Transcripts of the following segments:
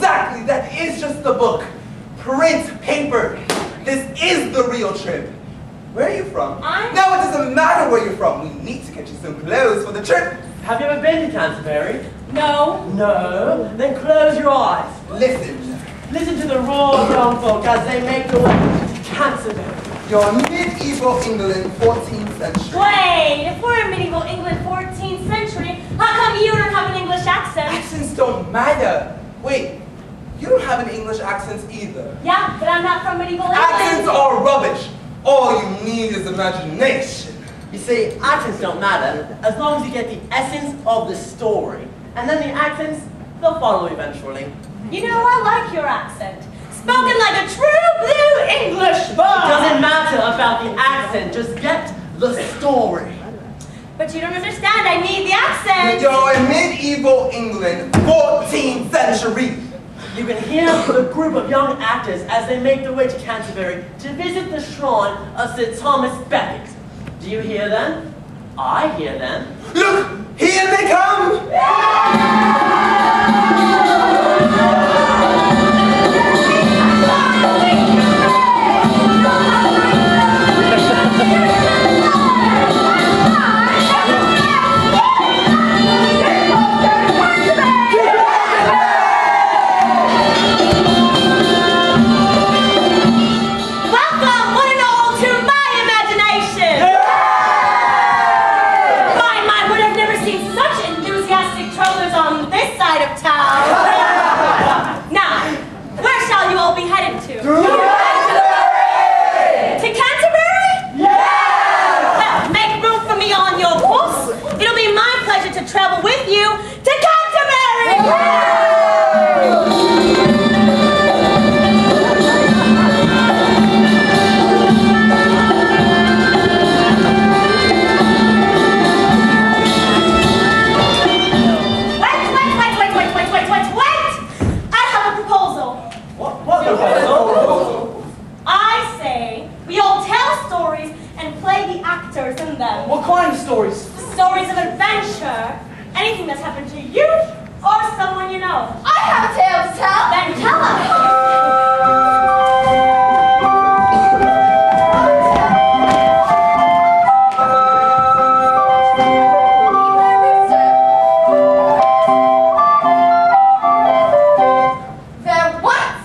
Exactly, that is just the book. Print paper. This is the real trip. Where are you from? No, it doesn't matter where you're from. We need to get you some clothes for the trip. Have you ever been to Canterbury? No. No? Then close your eyes. Listen. Listen to the raw young folk as they make their way to Canterbury. You're medieval England, 14th century. Wait, if we're in medieval England, 14th century, how come you don't have an English accent? Accents don't matter. Wait, you don't have an English accent either. Yeah, but I'm not from medieval England. Accents are rubbish. All you need is imagination. You see, accents don't matter as long as you get the essence of the story. And then the accents, they'll follow eventually. You know, I like your accent. Spoken like a true blue English boy. It doesn't matter about the accent, just get the story. But you don't understand, I need the accent. You're in medieval England, 14th century. You can hear the group of young actors as they make their way to Canterbury to visit the shrine of Sir Thomas Becket. Do you hear them? I hear them. Look, here they come! Travel with you to Canterbury! Wait! I have a proposal. What proposal? I say we all tell stories and play the actors in them. What kind of stories? Stories of adventure. Anything that's happened to you or someone you know. I have a tale to tell. Then tell us. There once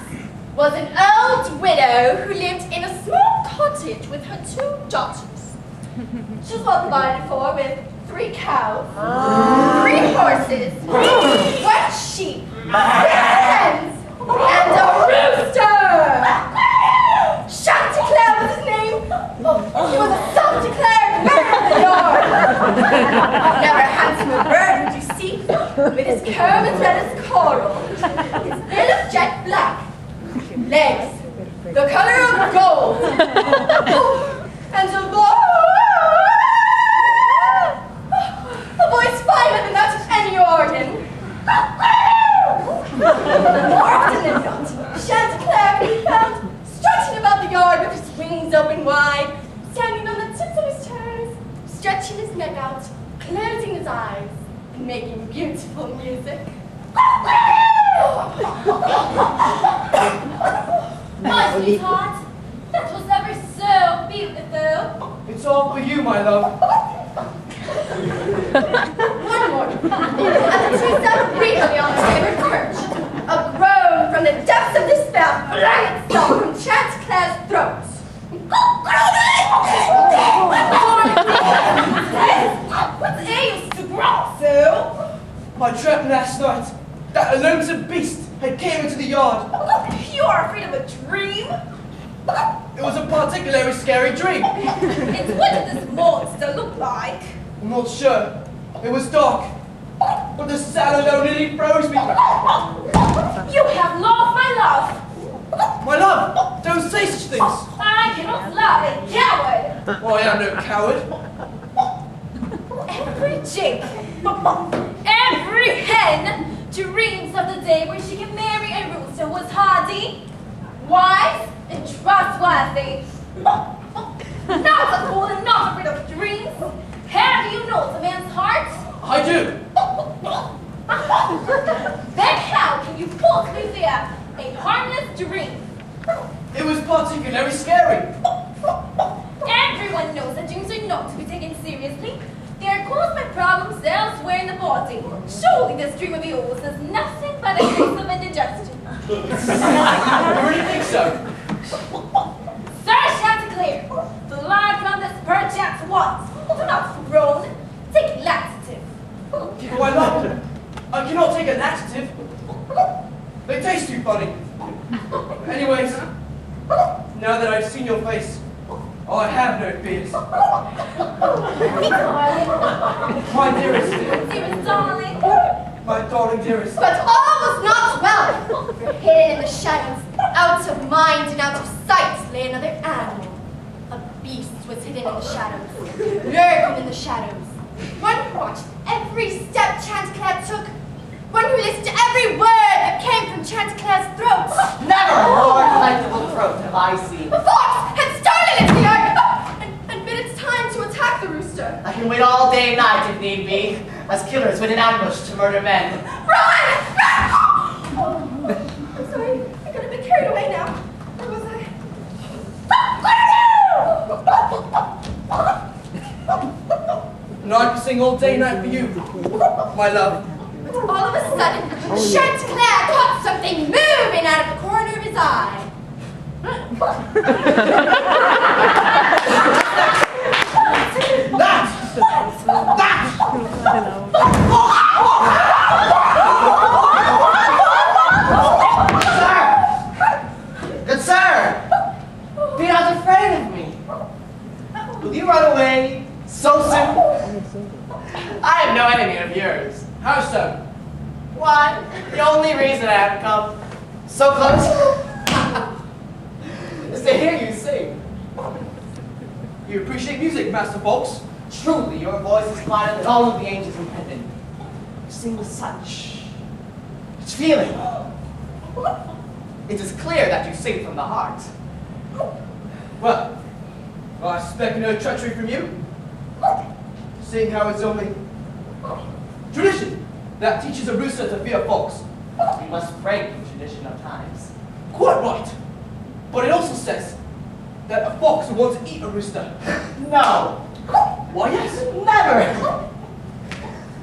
was an old widow who lived in a small cottage with her 2 daughters. She was well provided for with 3 cows, 3 horses, 1 sheep, 6 hens, and a rooster! Chanticleer was his name. He was a self-declared mayor of the yard. Never a handsomer bird would you see, with his comb as red as coral, his bill of jet black, legs the color of gold, and a voice finer than that of any organ. More often than not, Chanticleer can be found strutting about the yard with his wings open wide, standing on the tips of his toes, stretching his neck out, closing his eyes, and making beautiful music. My sweetheart, that was ever so beautiful. It's all for you, my love. One morning, as the 2 sat breezily on their favorite perch, a groan from the depths of despair flung itself from Chanticleer's throat. What ails to growl so? My dream last night, that lonesome beast had came into the yard. You are afraid of a dream? It was a particularly scary dream. And what did this monster look like? I'm not sure. It was dark. But the sound alone nearly froze me. You have lost my love. My love, don't say such things. I cannot love a coward. Oh, I am no coward. Every chick, every hen dreams of the day where she can marry a rooster who is hardy, wise, and trustworthy. Not a fool and not afraid of dreams. How do you know the man's heart? I do. Then how can you possibly fear a harmless dream? It was particularly scary. Everyone knows that dreams are not to be taken seriously. They are caused by problems elsewhere in the body. Surely this dream of yours is nothing but a case of indigestion. You really think so? Sir Chanticleer, fly from this perchance once. Do not groan. Take laxative. Why not? I cannot take a laxative. They taste too funny. Anyways, now that I've seen your face, I have no fears. My dearest. Dearest darling. My darling dearest. But all was not well. For hidden in the shadows, out of mind and out of sight, lay another animal. A beast was hidden in the shadows, lurking in the shadows. One who watched every step Chanticleer took. One who listened to every word that came from Chanticleer's throat. Never more delightful throat have I seen. The fox had started its yard and bid its time to attack the rooster. I can wait all day and night if need be, as killers wait in ambush to murder men. Run! Oh, I'm sorry. I got a bit carried away now. Where was I? And I can sing all day and night for you, my love. But all of a sudden, Chanticleer caught something moving out of the corner of his eye. Good sir! Be not afraid of me. Will you run away so soon? I am no enemy of yours. How so? Why, the only reason I have come so close is to hear you sing. You appreciate music, Master Fox? Truly, your voice is finer than all of the angels in heaven. You sing with such feeling. It is clear that you sing from the heart. Well, I suspect no treachery from you. Seeing how it's only tradition that teaches a rooster to fear fox. We must break the tradition of times. Quite right. But it also says that a fox will want to eat a rooster. No! Why, yes. Never!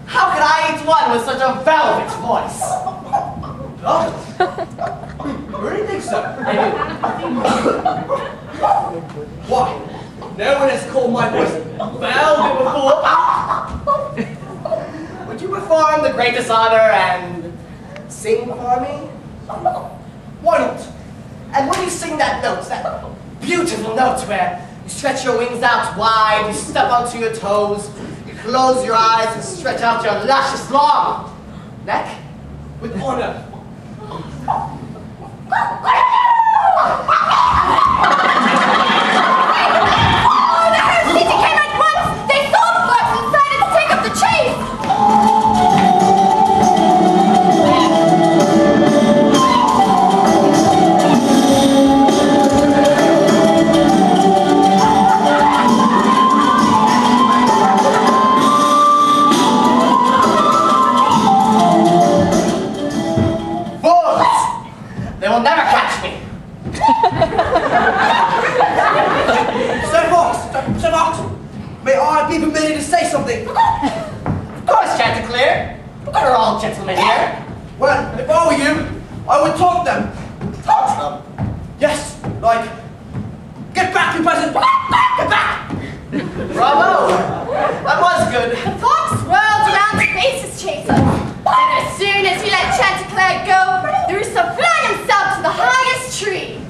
How could I eat one with such a velvet voice? Oh, you really think so? I do. Why? No one has called my voice velvet before. Would you perform the greatest honor and sing for me? Why not? And when you sing that note, that beautiful note where you stretch your wings out wide, you step onto your toes, you close your eyes and stretch out your luscious long neck. With honor. City came at once! They saw the fox and decided to take up the chase! Fools! They will never catch me. Sir Fox, may I be permitted to say something? Of course, Chanticleer. We're all gentlemen here. Well, if I were you, I would taunt them. Talk to them. Yes, like, get back, you peasant! Get back! Bravo! That was good. The fox whirled around to face his chaser. And as soon as he let Chanticleer go, the rooster flung himself to the highest tree.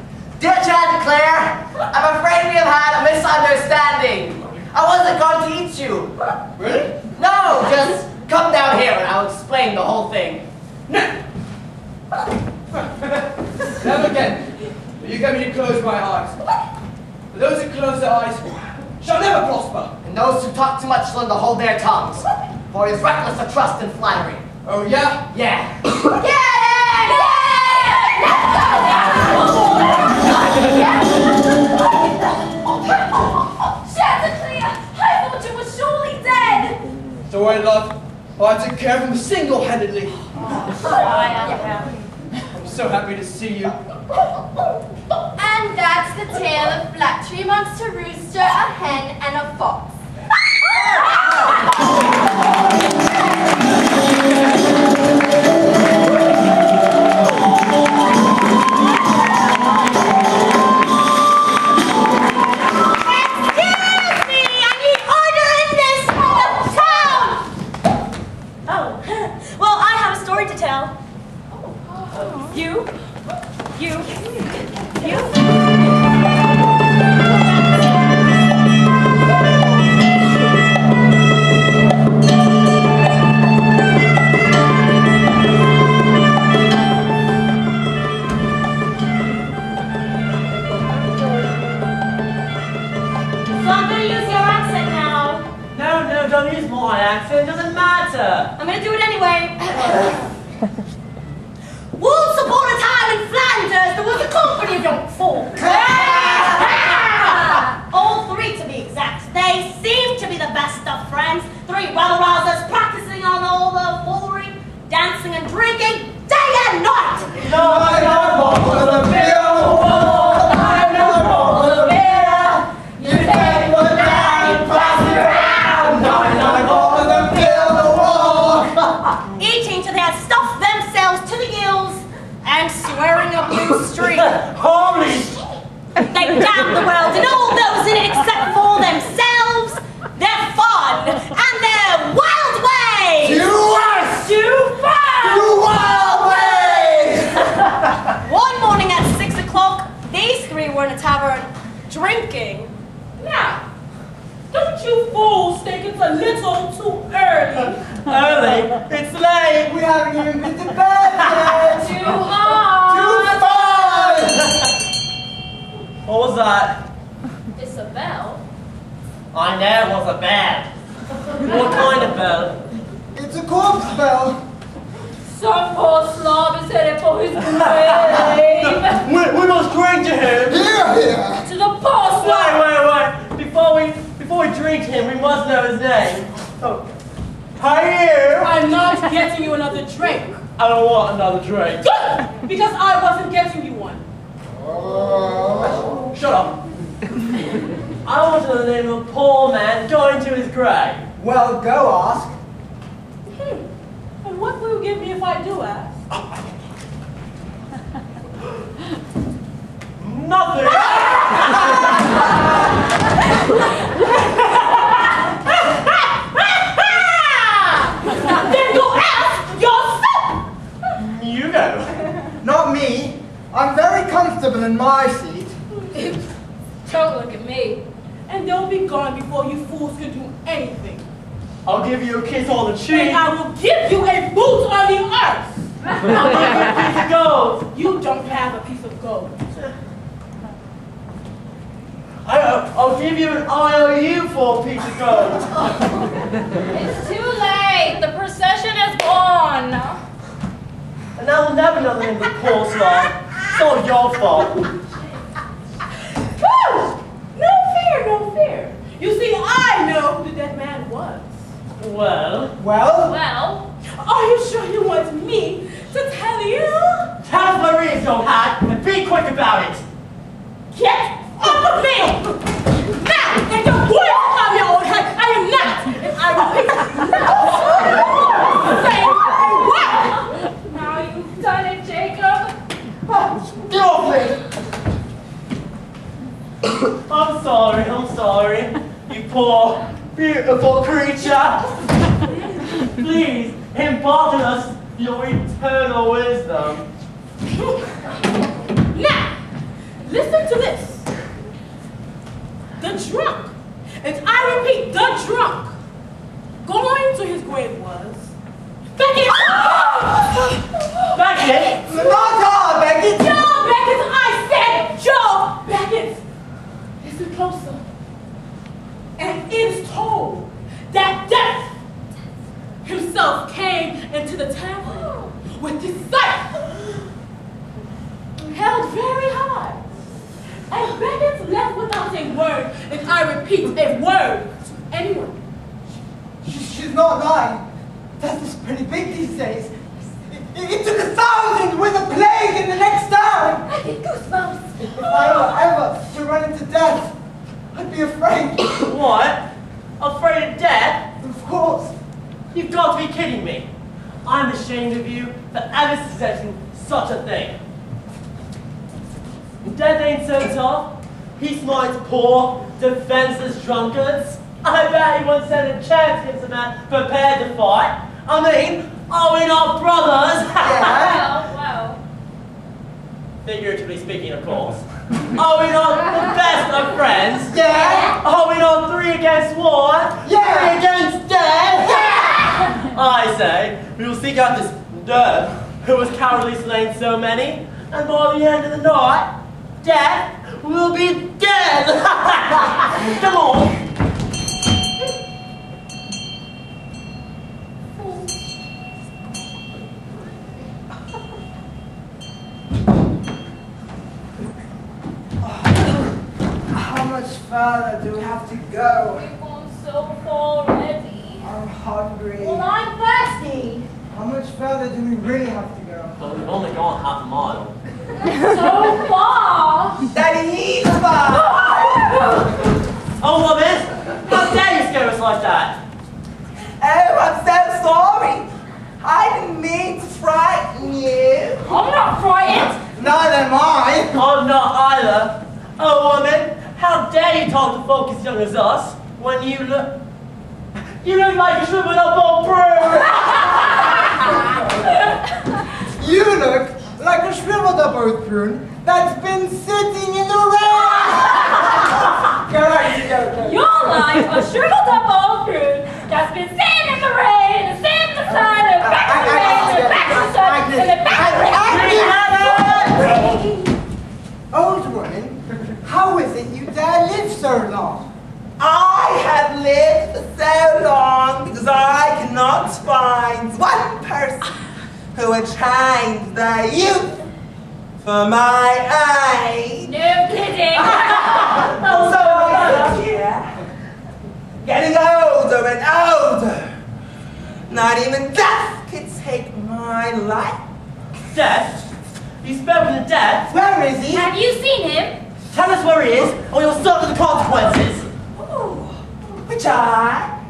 Dear Chanticleer, I'm afraid we have had a misunderstanding. I wasn't going to eat you. Really? No, just come down here and I'll explain the whole thing. No! Never again will you get me to close my eyes. For those who close their eyes shall never prosper. And those who talk too much learn to hold their tongues, for it is reckless of trust and flattery. Oh, yeah? Yeah. Get it! Chanticleer, I thought you were surely dead. So I love, I took care of him single-handedly. I'm so happy to see you. And that's the tale of flattery amongst a rooster, a hen, and a fox. Excuse me, I need order in this town. Oh, well, I have a story to tell. You. So I'm gonna use your accent now. No, don't use my accent. It doesn't matter. I'm gonna do it anyway. Once upon a time in Flanders, there was a company of young folks. All three to be exact. They seemed to be the best of friends. Three rabble-rousers practicing on all the foolery, dancing and drinking day and night. Eating till they had stuffed themselves to the gills and swearing up the street. Holy! They damned the world and all those in it except for themselves, their fun, and their wild ways. One morning at 6 o'clock, these three were in a tavern, drinking. Now, don't you fools think it's a little too early? Early? It's late. We haven't even been to bed yet. Too hard. What was that? It's a bell. I know it was a bell. What kind of bell? It's a corpse bell. Some poor slob is headed for his grave. We must drink to him. Here. To the poor slob. Wait. Before we drink him, we must know his name. Oh. Hi, you. I'm not getting you another drink. I don't want another drink. Good! Because I wasn't getting you one. Shut up. I want to know the name of a poor man going to his grave. Well, go ask. And what will you give me if I do ask? Nothing. Then go ask yourself! You go. Not me. I'm very comfortable in my seat. Don't look at me. And don't be gone before you fools can do anything. I'll give you a kiss on the cheek. And I will give you a boot on the earth. I'll give you a piece of gold. You don't have a piece of gold. I'll give you an IOU for a piece of gold. It's too late. The procession is gone. And I will never know the name of the poor slob. It's all your fault. No fear. You see, I know who the dead man was. Well, Well, are you sure you want me to tell you? tell Marie, old hat, and be quick about it. Get off of me! Now, and your voice on your own head. I am not, and I repeat, not saying a word. Now you've done it, Jacob. Get off me. I'm sorry. You poor, beautiful creature. Please, impart on us your eternal wisdom. Now, listen to this. The drunk, and I repeat, the drunk, going to his grave was Beckett! Beckett? Not her, Beckett. Joe Beckett! I said Joe Beckett! Listen closer. And it is told that Death himself came into the tavern with his sight held very high. And Beckett left without a word, and I repeat, a word to anyone. She's not lying. Death is pretty big these days. It took 1,000 with a plague in the next town. I get goosebumps. If I were ever to run into death, I'd be afraid. What? Afraid of death? Of course. You've got to be kidding me. I'm ashamed of you for ever suggesting such a thing. Death ain't so tough. He smites poor, defenseless drunkards. I bet he once sent a chance against a man prepared to fight. I mean, are we not brothers? Well. Figuratively speaking, of course. Are we not the best of friends? Yeah. Are we not 3 against 1? Yeah. 3 against death? Yeah. I say, we will seek out this Death, who has cowardly slain so many, and by the end of the night, Death will be dead. Come on. How much further do we have to go? We've gone so far already. I'm hungry. Well, I'm thirsty. How much further do we really have to go? Well, we've only gone half a mile. So far. Daddy, far! Oh, woman! How dare you scare us like that? Oh, I'm so sorry. I didn't mean to frighten you. I'm not frightened. Neither am I. I'm not either. Oh, woman! How dare you talk to folk as young as us when you look... You look like a shriveled up old prune! You look like a shriveled up old prune that's been sitting in the rain. Correct, go. You're like a shriveled up old prune that's been sitting in the rain and sitting in the sun and back in the rain and back in the sun and then back in the rain. Old woman, how is it you dare live so long? I have lived for so long because I cannot find one person who would change their youth for my age. No kidding. So yeah, getting older and older. Not even death could take my life. Death? You spoken to Death? Where is he? Have you seen him? Tell us where he is, or you'll suffer the consequences. Which eye?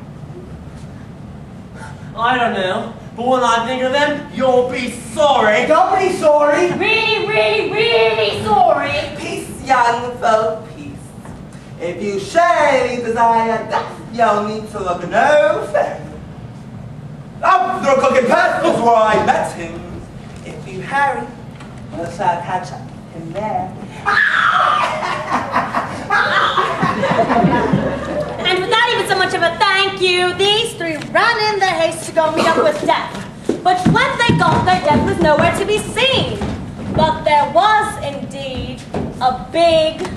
I don't know, but when I think of them, you'll be sorry. Don't be sorry. Really, really, really sorry. Peace, young folk, peace. If you surely desire death, you'll need to look no further. Up the cooking path was where I met him. If you hurry, we shall catch him there. And without even so much of a thank you, these 3 ran in their haste to go meet up with Death. But when they got there, Death was nowhere to be seen. But there was indeed a big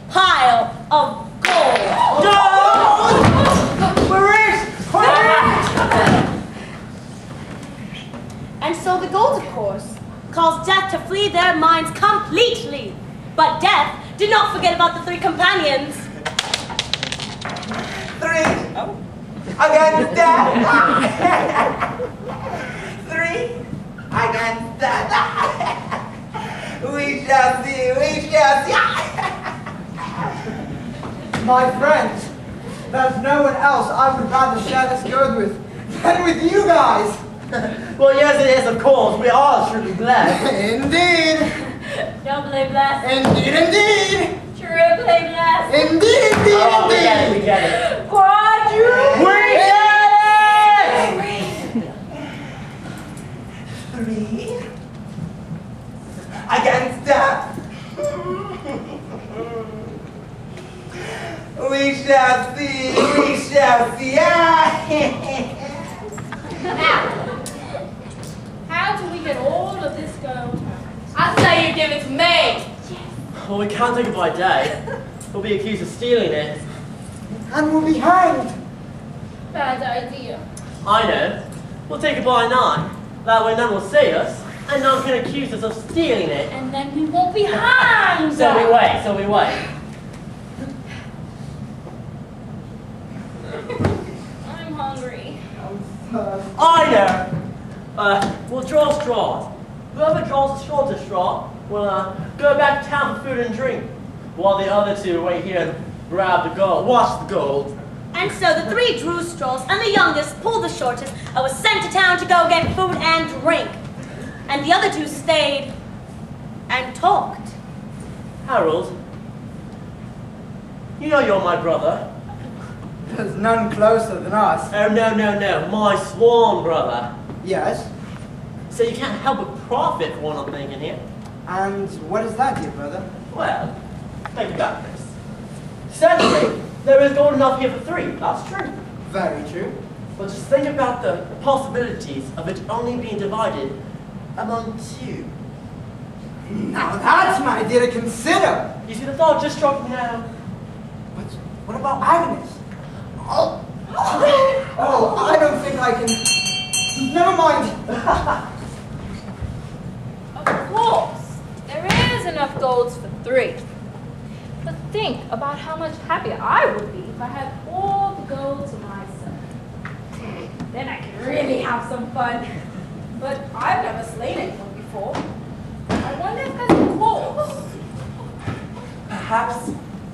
pile of gold. Where is? And so the gold, of course, caused Death to flee their minds completely. But Death did not forget about the 3 companions. 3 against death. 3 against death. We shall see, we shall see. My friends, there's no one else I would rather share this gold with than with you guys. Well, yes it is, of course. We are truly blessed. Indeed. Doubly blessed. Indeed, indeed. Triply blessed. Indeed, indeed, Oh, we get it, indeed. we get it. Quadruple. We get it! 3 against death. We shall see, we shall see. Now, how do we get all of this gold? I say you give it to me. Well, we can't take it by day. We'll be accused of stealing it. And we'll be hanged. Bad idea. I know. We'll take it by night. That way none will see us, and none can accuse us of stealing it. And then we won't be hanged. So we wait, so we wait. I'm hungry. I know. We'll draw straws. Whoever draws the shortest straw will go back to town for food and drink, while the other two wait here and grab the gold, watch the gold. And so the three drew straws, and the youngest pulled the shortest and was sent to town to go get food and drink. And the other two stayed and talked. Harold, you know you're my brother. There's none closer than us. Oh, no, my sworn brother. Yes. So you can't help but profit from what I'm thinking here. And what is that, dear brother? Well, think about this. Certainly, there is gold enough here for three, that's true. Very true. But just think about the possibilities of it only being divided among two. Now that's my idea to consider. You see, the thought just struck me now. But what about Agnes? Oh, I don't think I can. Never mind. Of course, there is enough golds for three. But think about how much happier I would be if I had all the gold to myself. Then I could really have some fun. But I've never slain anyone before. I wonder if there's a cause. Perhaps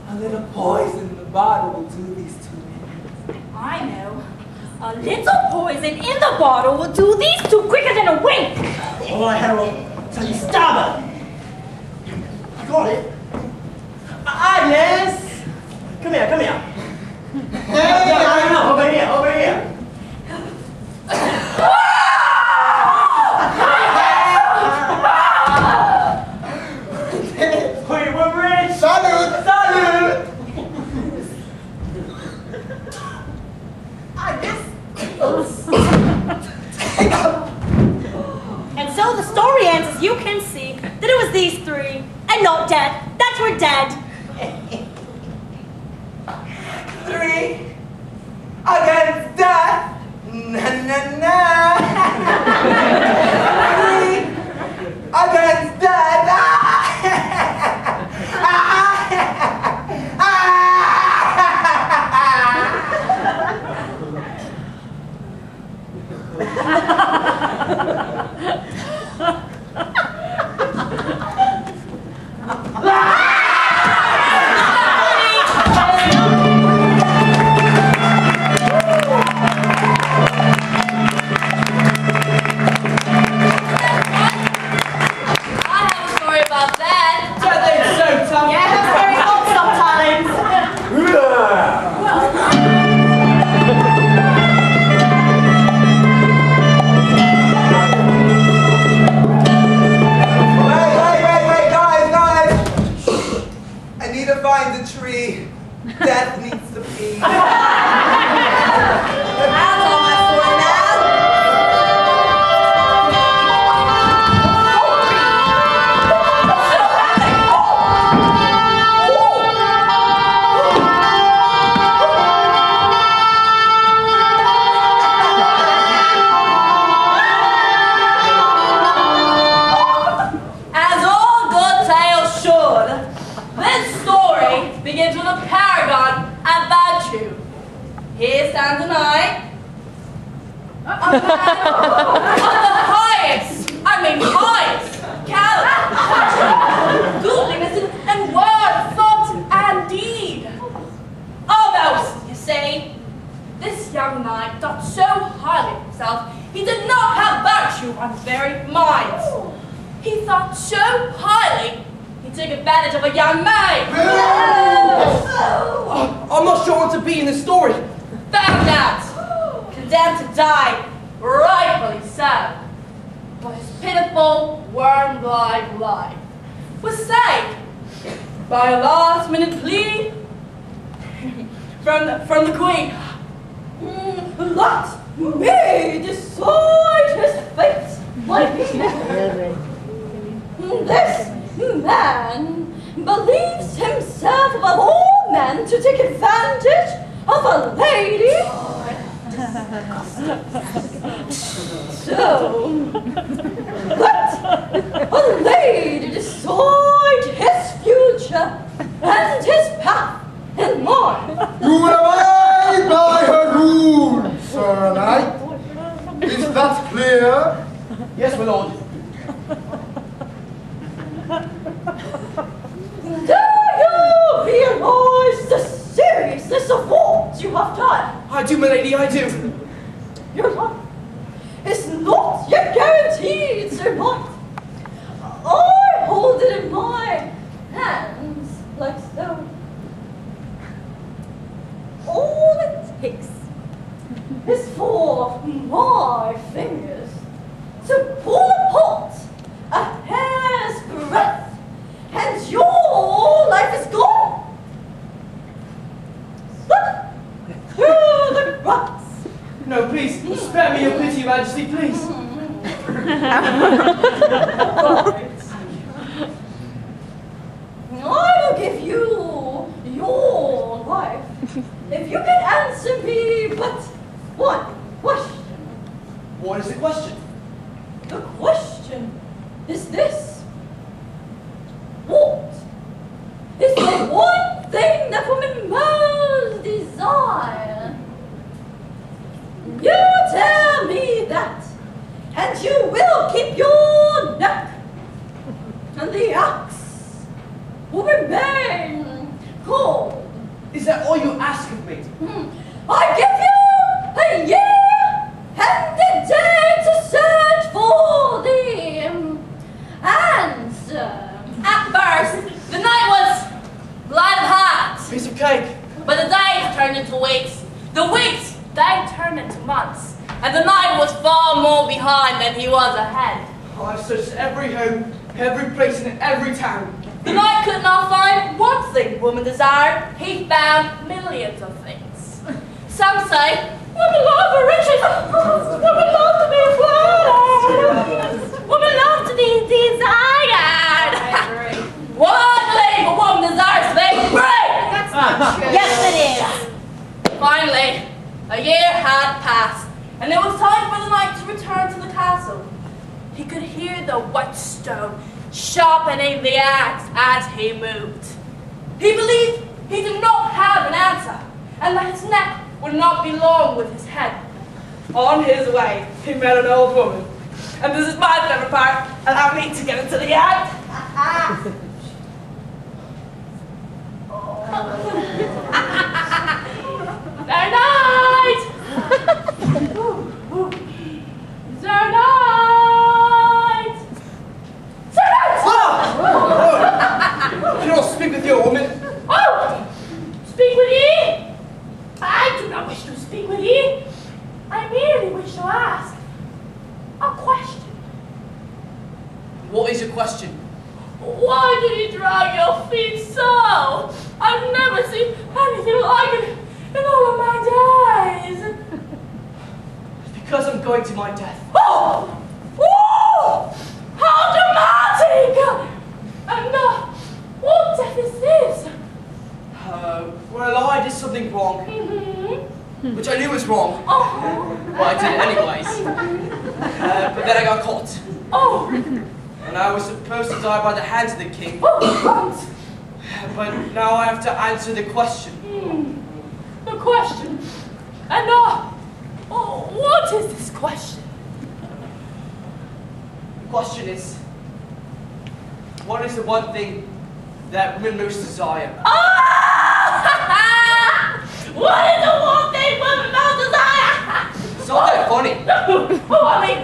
a little poison in the bottle will do these two men. I know. A little poison in the bottle will do these two quicker than a wink. All right, Harold, so you stab her. I got it. Agnes! Come here. Hey, No, over here. We're rich! Salute! And so the story ends, as you can see, that it was these three, and not dead, that were dead. 3 against death. Na. 3 against death. Death needs to pee. As all good tales should, this story begins with a paragon and virtue. Here stands a knight, a man of the highest caliber, goodliness and word, thought, and deed. Almost, you see, this young knight thought so highly of himself, he did not have virtue on his very mind. He thought so highly, he took advantage of a young maid. I'm not sure what to be in this story. Found out, condemned to die, rightfully so. But his pitiful, worm-like life was saved by a last-minute plea from the queen. Let me decide his fate, my people. This man believes himself above all men to take advantage of a lady. So, let a lady decide his future and his path and mine. You will abide by her rule, Sir Knight. Is that clear? Do you realize the seriousness of what you have done? I do, my lady, I do. Your life is not yet guaranteed, Sir Knight. I hold it in my hands like so. All it takes is for my fingers to pull apart a hair's breadth, and your life is gone. Slip through the cracks. No, please, spare me your pity, Majesty, please. I will give you your life if you can answer me but one question. What is the question? The question is this. What is the one thing that women most desire? You tell me that, and you will keep your neck, and the axe will remain cold. Is that all you ask of me? I give you a year and a day to search for the answer. At first, the night was light of heart, Piece of cake. but the days turned into weeks. The weeks, they turned into months. And the night was far more behind than he was ahead. I've searched every home, every place in every town. The knight could not find one thing woman desired. He found millions of things. Some say, women love for riches. Women love to be flattered. Women love to be desired. Well, I believe a woman desires to be free. That's not true. Yes, it is. Finally, a year had passed, and it was time for the knight to return to the castle. He could hear the whetstone sharpening the axe as he moved. He believed he did not have an answer, and that his neck would not be long with his head. On his way, he met an old woman. And this is my favorite part. Allow me to get into the act. Sir Knight! Sir Knight! Sir Knight! I cannot speak with you, woman. Oh! Speak with ye? I do not wish to speak with ye. I merely wish to ask a question. What is your question? Why did you drag your feet so? I've never seen anything like it in all of my days. Because I'm going to my death. Oh! Oh! How dramatic! And what death is this? Well, I did something wrong, Mm-hmm. which I knew was wrong. Oh! Well, I did it anyways. But then I got caught. Oh! And I was supposed to die by the hands of the king. Oh! But now I have to answer the question. The question. And what is this question? The question is, what is the one thing that women most desire? Ah! What is the one thing women most desire? It's not that funny. Oh, I mean,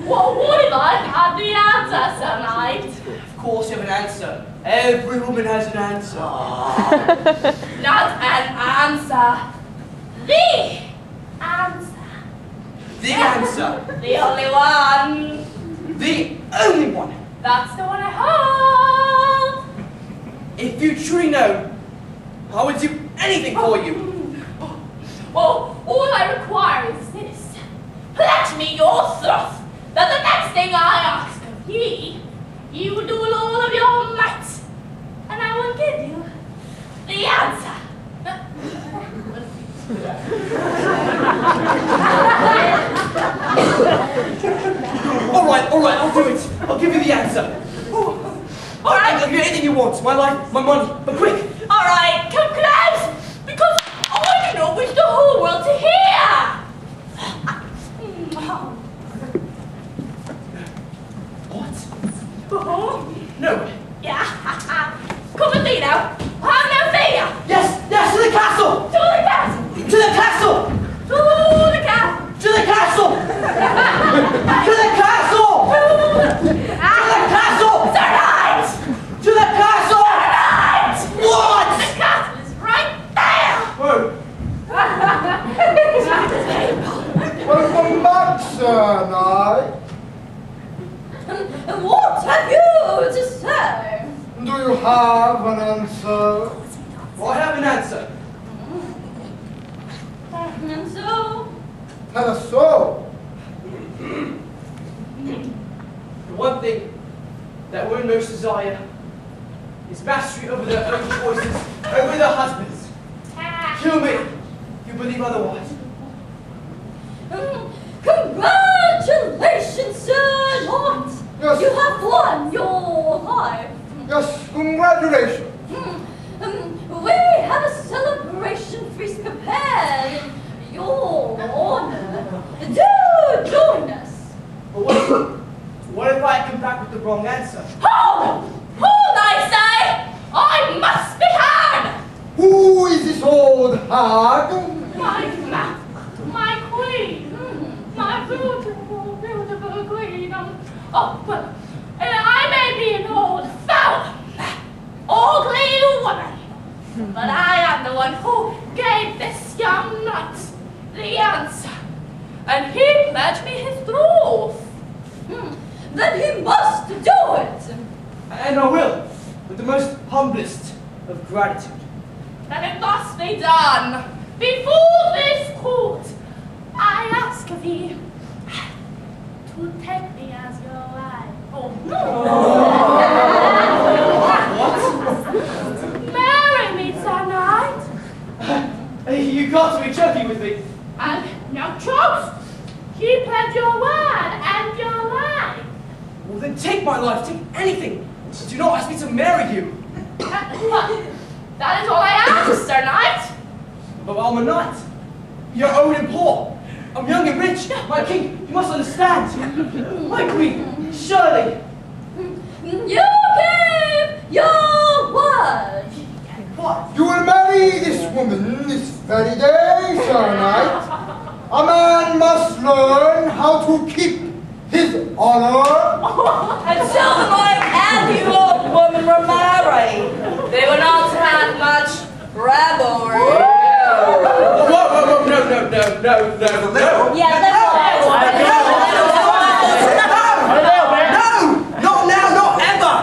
what if I had the answer, Sir Knight? Of course you have an answer. Every woman has an answer. Not an answer. The answer. The answer. The only one. The only one. That's the one I hold. If you truly know, I would do anything for you. Well, all I require is this. Pledge me your throat that the next thing I ask of ye, you will do all of your might, and I will give you the answer. All right, I'll do it. I'll give you the answer. I'll give you anything you want. My life, my money, but quick. All right, come close, because I do not wish the whole world to hear. What? Oh, No. yeah. Lino. Have no fear. Yes, yes, to the castle! To the castle. To the castle! To the castle. To the castle! To the castle! To the castle! Sir Knight! To the castle! Sir Knight! What? The castle is right there. Oh. Welcome back, Sir Knight. What have you to say? Do you have an answer? Well, I have an answer. And so, Tell us so. The one thing that women most desire is mastery over their own choices, over their husbands. Kill me if you believe otherwise. congratulations, Sir Knight. Yes. You have won your life. Yes, congratulations. We have a celebration feast prepared in your honor. Do join us. But what if I come back with the wrong answer? Hold! Hold, I say! I must be heard! Who is this old hag? My queen! My beautiful, beautiful queen! Oh, well, I may be an old, foul, ugly woman, but I am the one who gave this young knight the answer, and he pledged me his troth. Then he must do it. And I will, with the most humblest of gratitude. That it must be done before this court. I ask of thee to take me as your wife. Oh no! What? Marry me tonight. You got to be joking with me. And now, Charles, he pledged your word and your life. Well, then take my life, take anything. Do not ask me to marry you. That is all I ask, Sir Knight. But I'm a knight. You're old and poor. I'm young and rich. My king, you must understand. My queen, surely. You gave your word. What? You will marry this woman this very day, Sir Knight. A man must learn how to keep his honor. Until the night and the old woman were married, they would not have much revelry. Whoa, no. Yeah, No, not now, not ever.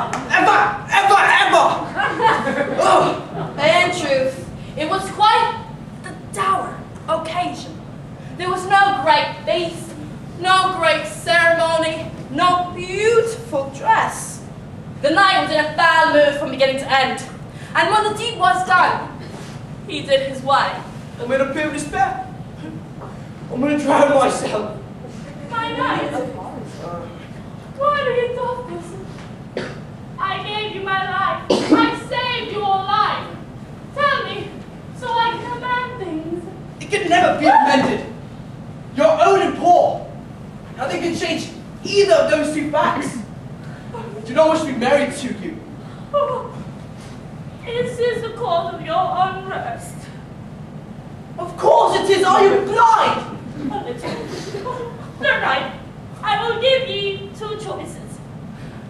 In truth, it was quite the dour occasion. There was no great feast, no great ceremony, no beautiful dress. The knight was in a foul mood from beginning to end, and when the deed was done, he did his way. I'm in a pit of despair. I'm going to drown myself. My knight, why do you do this? I gave you my life. I saved your life. Tell me, so I can amend things. It can never be amended. You're old and poor. Nothing can change either of those two facts. I do not wish to be married to you. This is the cause of your unrest. Of course it is. Are you blind? Sir Knight, I will give you two choices.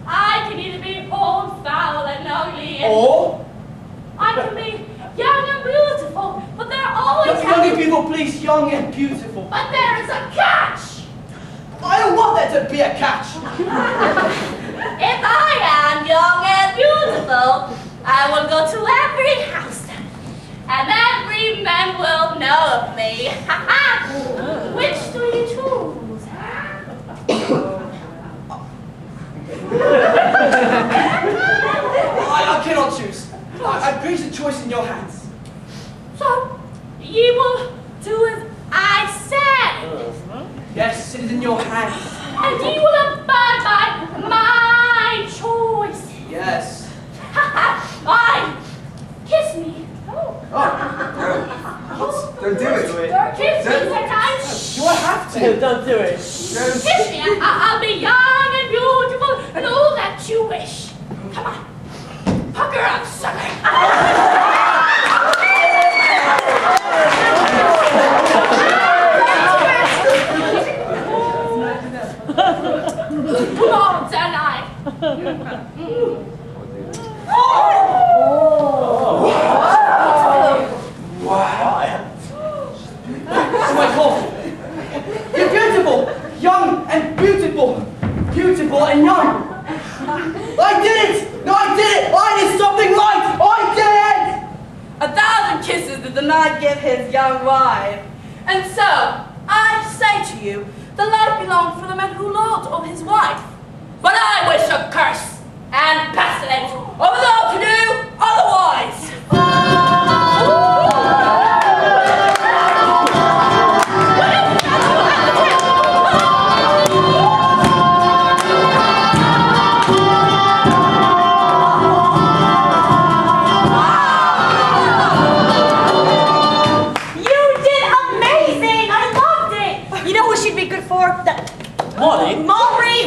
I can either be old, foul, and ugly, and Or I can be young and beautiful, but there always young people, please, young and beautiful. But there is a catch! I don't want there to be a catch. If I am young and beautiful, I will go to every house, and every man will know of me. Which do you choose? I cannot choose. I place the choice in your hands. So, you will do as I say. Yes, it is in your hands. And you will abide by my choice. Yes. Fine. Kiss me. Don't do it. Kiss me, Sir Knight. Do I have to? Don't do it. Kiss me. I'll be young and beautiful and all that you wish. Come on. Pucker up, sucker. young wife. And so, I say to you, the life belongs for the man who lords over his wife. But I wish a curse and pestilence over those who do otherwise. Molly?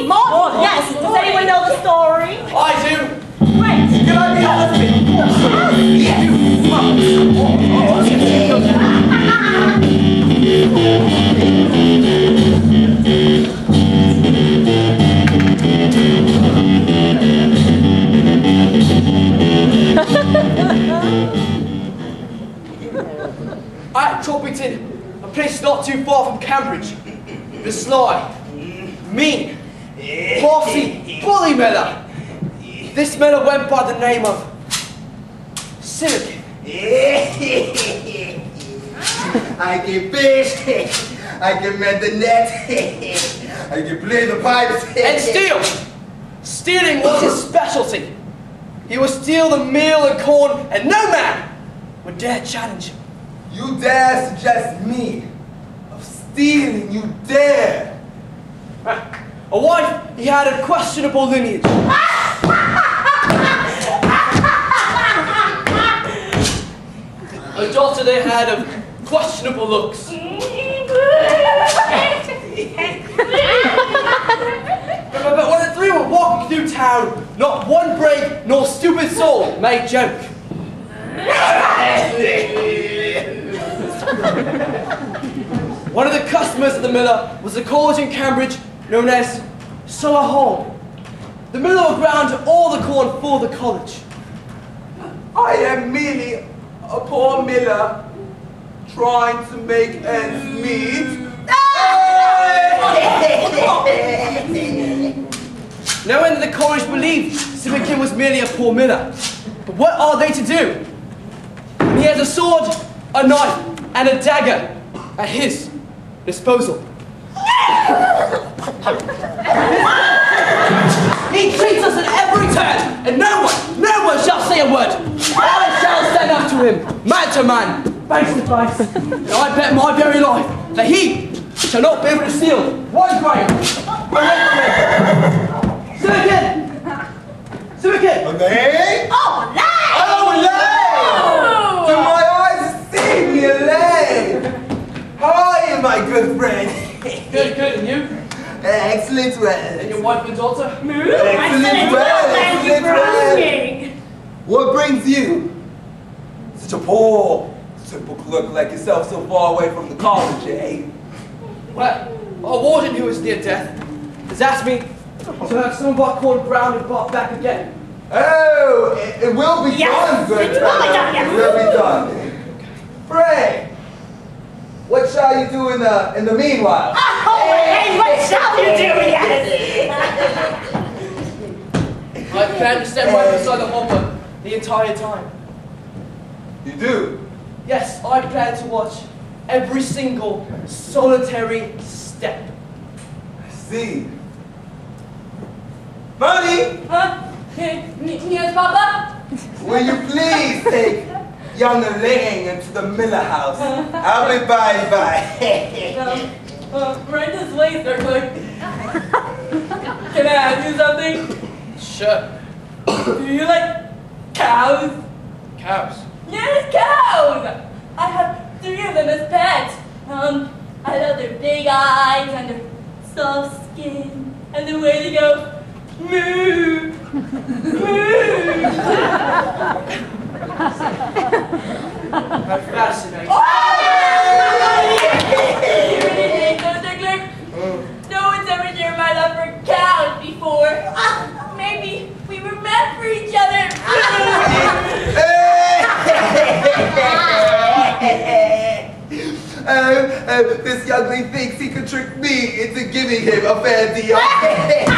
Molly! Yes, does anyone know the story? I do. Great! Can I be husband? At Troppington, a place not too far from Cambridge, the sly, mean, bossy bully miller. This miller went by the name of Silicon. I can fish, I can mend the net, I can play the pipes. And steal. Stealing was his specialty. He would steal the meal and corn, and no man would dare challenge him. You dare suggest me of stealing, you dare. A wife he had of questionable lineage. A daughter they had of questionable looks. But when the three were walking through town, not one brave nor stupid soul made joke. One of the customers of the miller was a college in Cambridge known as Solihull. The miller would ground all the corn for the college. I am merely a poor miller trying to make ends meet. No one in the college believed Simkin was merely a poor miller. But what are they to do? He has a sword, a knife, and a dagger at his disposal. He treats us at every turn, and no one shall say a word. I shall stand up to him, man to man, face to face. And I bet my very life that he shall not be able to steal one grain away from me. Simkin! Elaine? Oh, Elaine! Oh, Elaine! Do my eyes see me, Elaine? How are you, my good friend? Good, and you? Excellent And well. your wife and daughter? Excellent well, excellent well. What brings you? Such a poor, simple clerk like yourself so far away from the college, eh? Well, our warden who is near death has asked me to have some of our corn ground and brought back again. Oh, it will be Yes, done, good it will be fellow. done, yes. It will be done. Pray, what shall you do in the meanwhile? Oh, Elaine, what shall you do, yes? I plan to stand right beside the hopper the entire time. You do? Yes, I plan to watch every single solitary step. I see. Money, Huh? Yes, Papa? will you please take young Elaine into the Miller house? I'll be by. Right this way, Sir Clerk. Can I ask you something? Sure. Do you like cows? Cows. Yes, cows! I have 3 of them as pets. I love their big eyes and their soft skin and the way they go moo, moo. How fascinating. You really think so, Sir Clerk? No one's ever shared my love for cows before. Maybe we were meant for each other. This youngling thinks he can trick me into giving him a fair deal. Imagine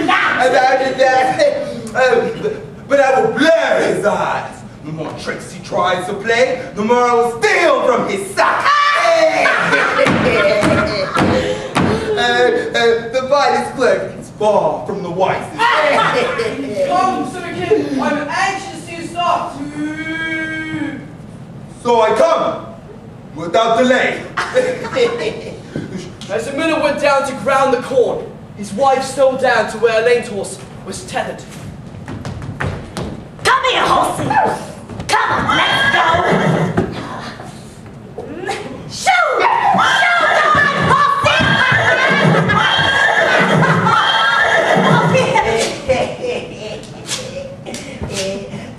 that! Imagine that. But I will blur his eyes. The more tricks he tries to play, the more I will steal from from his sack. The finest clerk is far from the wisest. Come, Sir King, I'm anxious to start. So I come, without delay. As the miller went down to ground the corn, his wife stole down to where Elaine's horse was tethered. Come here, horsey. Come on, let's go. Shoot! Shoot, come on, horsey!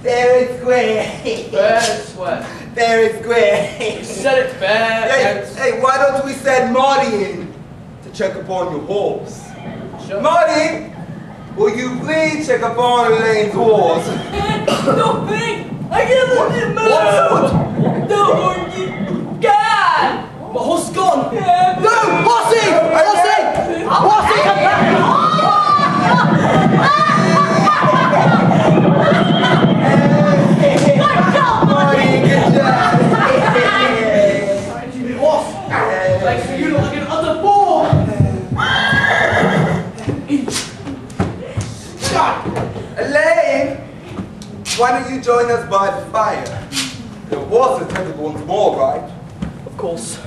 Fair and square. Fair and square. Fair and square. You said it fair and Hey, why don't we send Marty in to check upon your horse? sure. Marty, will you please check upon Elaine's horse? No, big. I can't let him move. No, Orky. God. My horse is gone. Yeah, No, Horsey! Horsey! Horsey, come back! Marty, good job. Horse! Thanks for you like an utter fool! Elaine, why don't you join us by the fire? Your horse is headed once more, right? Of course.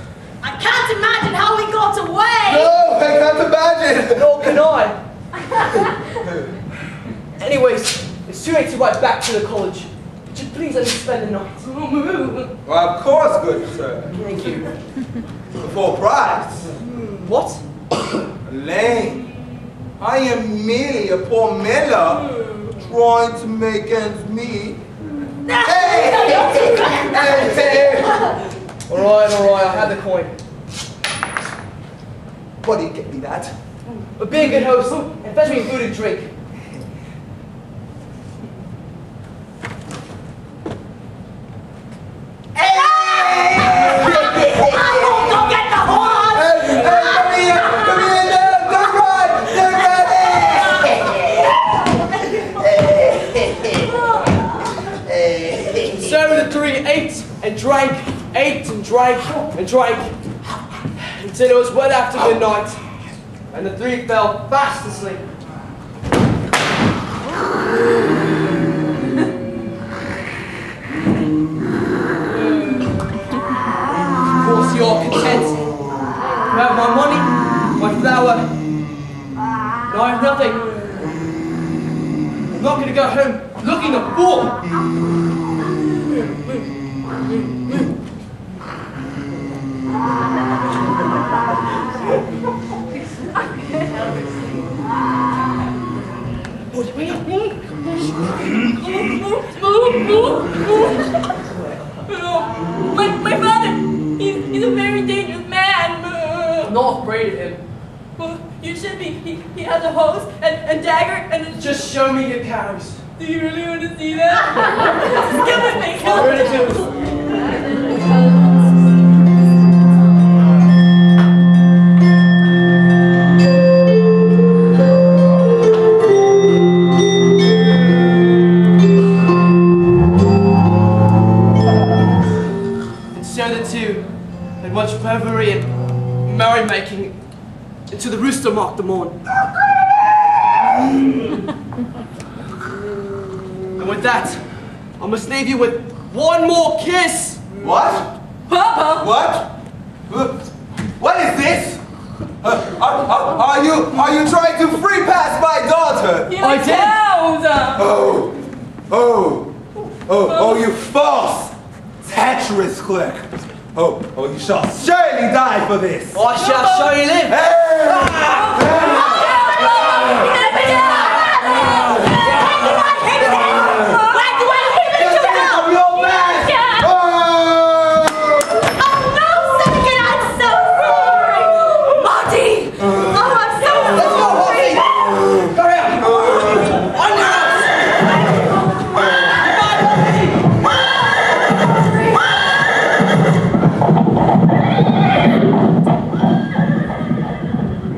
I can't imagine how we got away. No, I can't imagine. Nor can I. Anyways, it's too late to ride back to the college. Would you please let me spend the night? Well, of course, good sir. Thank you. For price. What? Elaine, I am merely a poor miller trying to make ends meet. Hey! Hey! Alright, I had the coin. What do you get me that? But be a good host and fetch me food and drink. Ate and drank until it was well after midnight, and the three fell fast asleep. Of course, you're content. You have my money, my flour. No, I have nothing. I'm not going to go home looking a fool. My father, he's a very dangerous man. I'm not afraid of him. Well, you should be. He has a hose and dagger and a... Just show me your cows. Do you really want to see that? Come with me. I really do. Much revelry and merrymaking until the rooster marked the morn. And with that, I must leave you with one more kiss. What? Papa! What? What is this? Are you trying to free pass my daughter? I did! Oh, you false, treacherous clerk. Oh, you shall surely die for this. I shall show you live.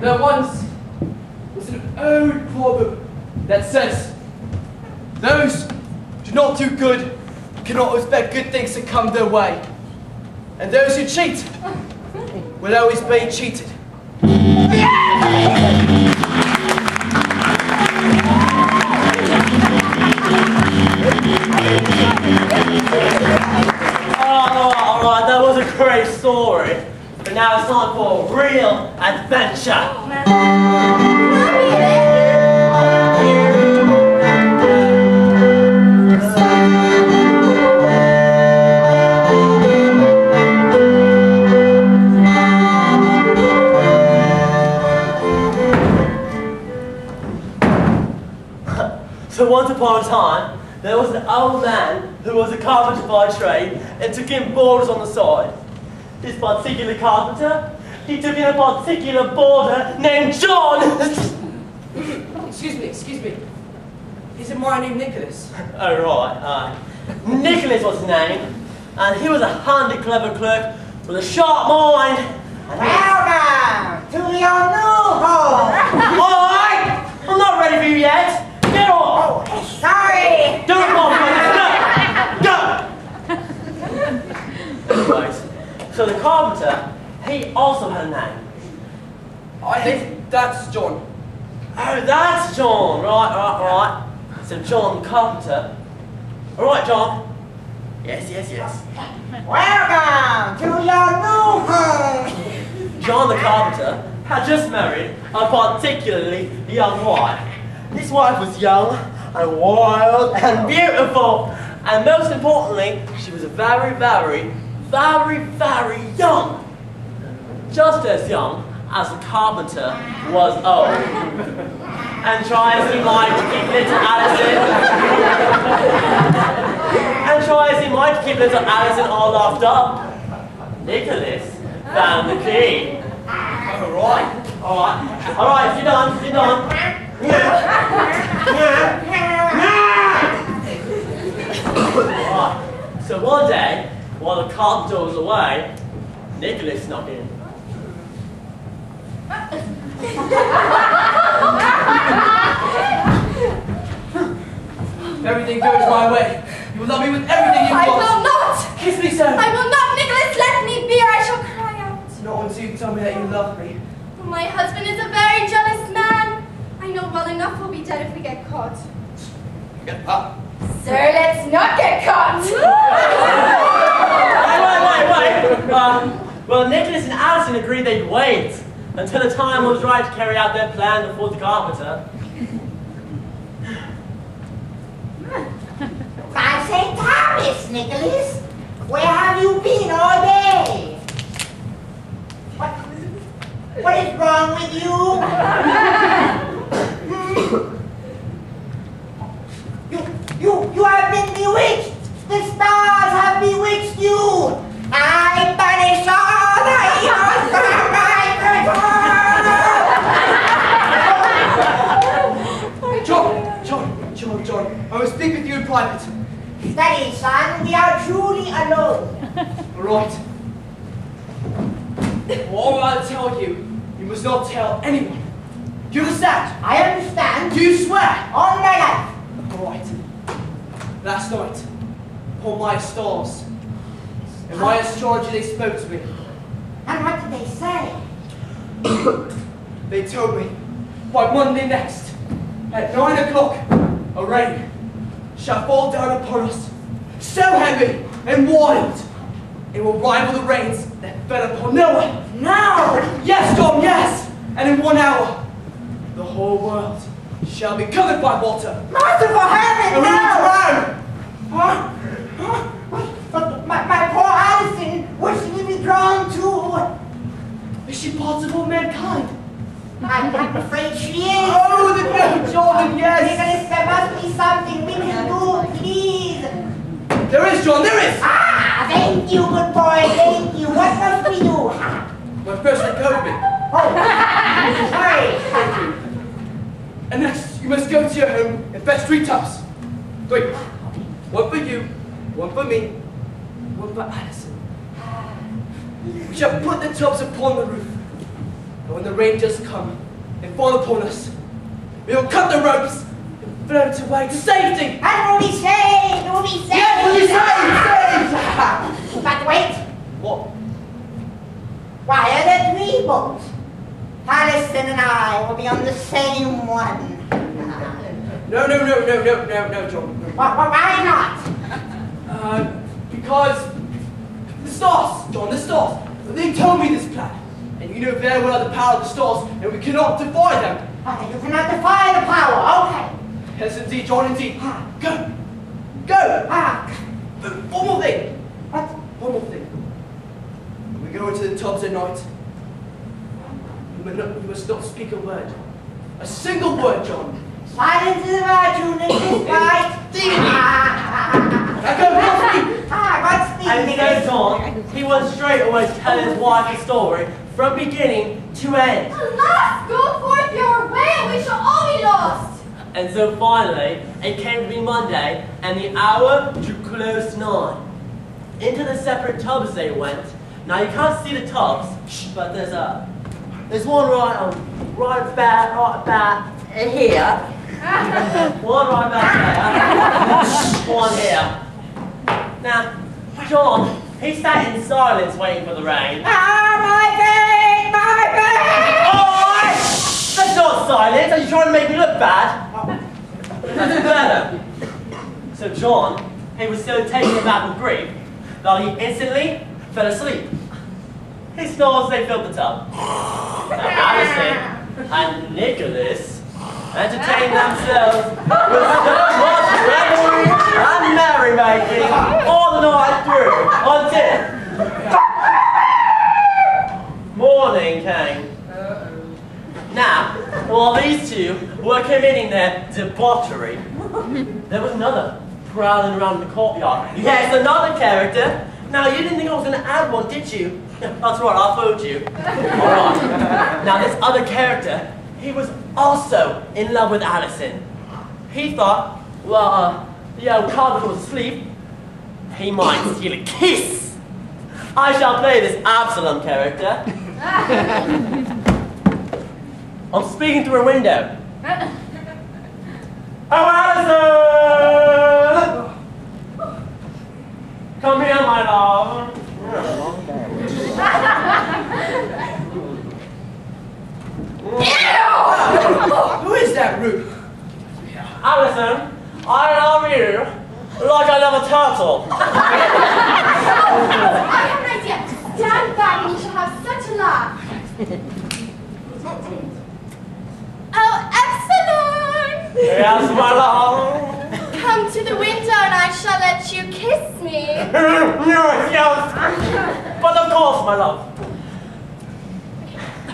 There once was an old proverb that says, those who do not do good cannot expect good things to come their way. And those who cheat will always be cheated. All right, that was a great story. But now it's time for a real adventure. So once upon a time, there was an old man who was a carpenter by trade and took in boarders on the side. This particular carpenter, he took in a particular boarder named John. Excuse me. Isn't my name Nicholas? Oh right, Nicholas was his name, and he was a handy, clever clerk with a sharp mind. Welcome to your new home. Alright, I'm not ready for you yet. Get off! Oh, sorry. Don't walk like this. Go! Anyways, so the carpenter, he also had a name. I think that's John. Oh, that's John. Right. So John the carpenter. Alright, John. Yes. Welcome to your new home. John the carpenter had just married a particularly young wife. This wife was young and wild and beautiful, and most importantly, she was very, very, very, very young. Just as young as the carpenter was old. And try as he might to keep little Alison all locked up, Nicholas found the key. Alright, you're done. So one day, while the carpenter was away, Nicholas snuck in. If everything goes my way, you will love me with everything you've I got. will not! Kiss me, sir! I will not, Nicholas! Let me be or I shall cry out. Not until you tell me that you love me. My husband is a very jealous man. I know well enough we'll be dead if we get caught. Sir, let's not get caught! Wait. Well, Nicholas and Alison agreed they'd wait until the time was right to carry out their plan before the carpenter. I'm St. Thomas, Nicholas. Where have you been all day? What is wrong with you? You have been bewitched. The stars have bewitched you. I banish all the evils from my John, I will speak with you in private. Steady, son. We are truly alone. All right. What will I tell you? You must not tell anyone. Do you understand? I understand. Do you swear? On my life. All right. Last night, upon my stars, in my astrology they spoke to me. And what did they say? They told me, by Monday next, at 9 o'clock, a rain shall fall down upon us, so heavy and wild, it will rival the rains that fell upon Noah. Now! Yes, John, yes! And in 1 hour, the whole world shall be covered by water. Merciful heaven, And we will no! drown. But my poor Alison, where should we be drawn to? Is she part of all mankind? I'm afraid she is. Oh, the no, Jordan, yes! Nicholas, there must be something we can do, please. There is, John, there is! Ah, thank you, good boy, thank you. What must we do? Well, first let go of me. Oh, sorry. And next, you must go to your home and fetch 3 tubs. 3. 1 for you, 1 for me, 1 for Alison. We shall put the tubs upon the roof. And when the rain does come and fall upon us, we will cut the ropes and float away to safety. And we'll be saved, we'll be saved. Yes, we'll be saved, saved! But wait, What? boat. Alison and I will be on the same one. No, John. Why not? Because the stars, John, the stars. They told me this plan. And you know very well the power of the stars, and we cannot defy them. You cannot defy the power, okay. Yes, indeed, John, indeed. Go! Go! But one more thing. What? One more thing. We go into the tubs at night. You must not speak a word. A single word, John. Silence is virtue in this fight. Now go, What's the And so John, he went straight away to tell his wife the story from beginning to end. Alas, go forth your way, and we shall all be lost. And so finally, it came to be Monday, and the hour drew close nigh. Into the separate tubs they went. Now you can't see the tubs, but there's one right about here. One right about there. One here. Now, John, he sat in silence waiting for the rain. My feet! Oh, that's not silence. Are you trying to make me look bad? That's better. So John, he was so taken aback with grief that he instantly fell asleep. His snores, they filled the tub. Now Alison and Nicholas entertained themselves with so much revelry and merrymaking all the night through until morning came. Now, while these two were committing their debauchery, there was another prowling around the courtyard. Yes, another character. Now, you didn't think I was going to add one, did you? That's right, I fooled you. Alright. Now, this other character, he was also in love with Alison. He thought, well, the old Carter was asleep. He might steal a kiss. I shall play this Absalom character. I'm speaking through a window. Oh, Alison! Come here, my love. Who is that brute? Alison, I love you like I love a turtle. I have an idea. Stand back and you shall have such a laugh. Oh, Epsilon! Yes, my love. Come to the window and I shall let you kiss me. Yes. But of course, my love.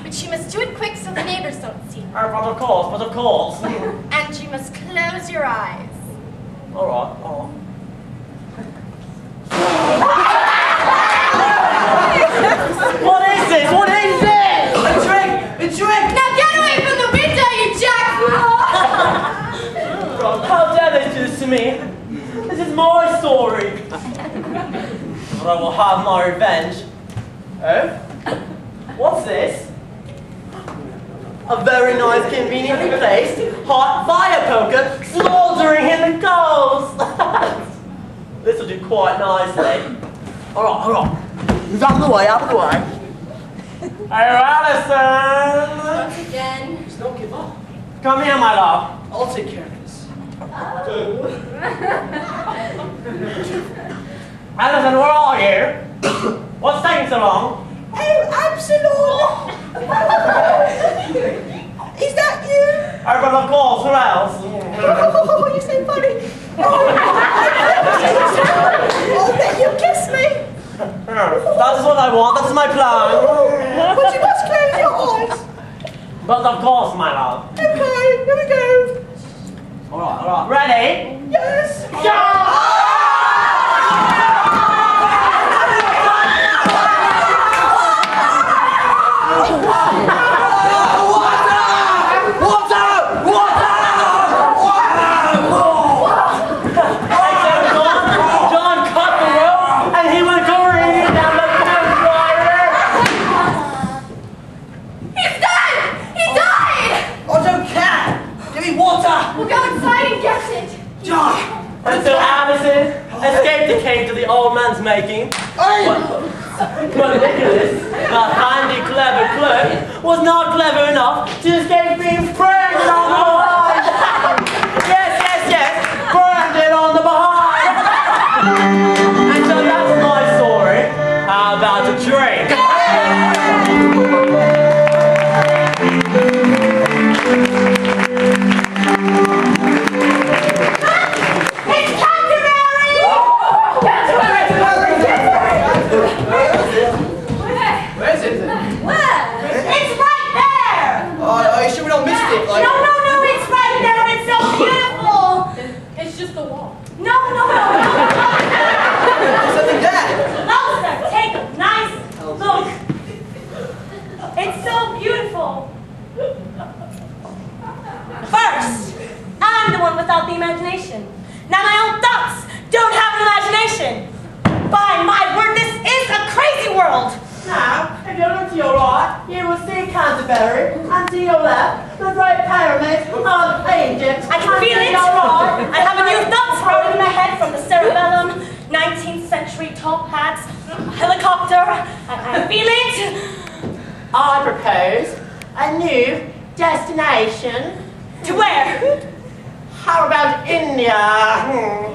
But you must do it quick so the neighbors don't see. But of course. And you must close your eyes. All right. What is this? What is this? A trick! Now get away from the window, you jackfool! How dare they do this to me? This is my story. But I will have my revenge. Oh? What's this? A very nice, conveniently placed hot fire poker smoldering in the coals. This will do quite nicely. All right. Move out of the way, Hey, Alison! Once again. Just don't give up. Come here, my love. I'll take care of this. Alison, where are you? What's taking so long? Oh, Absalom! Is that you? But of course, who else? Oh, you're so funny. Oh, bet you kiss me. That is what I want, that is my plan. But you must close your eyes. But of course, my love. Okay, here we go. Alright. Ready? Yes. John cut the rope and he went careening down the campfire. He's dead! He died! I don't care! Give me water! We'll go inside and get it. John! And so Alison escaped the cave to the old man's making. Hey! But Nicholas, the handy, clever clerk, was not clever enough to escape being branded on the behind. Yes, branded on the behind. And so that's my story. How about a drink? Without the imagination. Now my own thoughts don't have an imagination. By my word, this is a crazy world. Now, if you look to your right, you will see Canterbury, and to your left, the great pyramids of Egypt. I can feel it. I have a new thought sprouting in my head from the cerebellum, 19th century top hats, helicopter. I feel it. I propose a new destination. To where? How about India?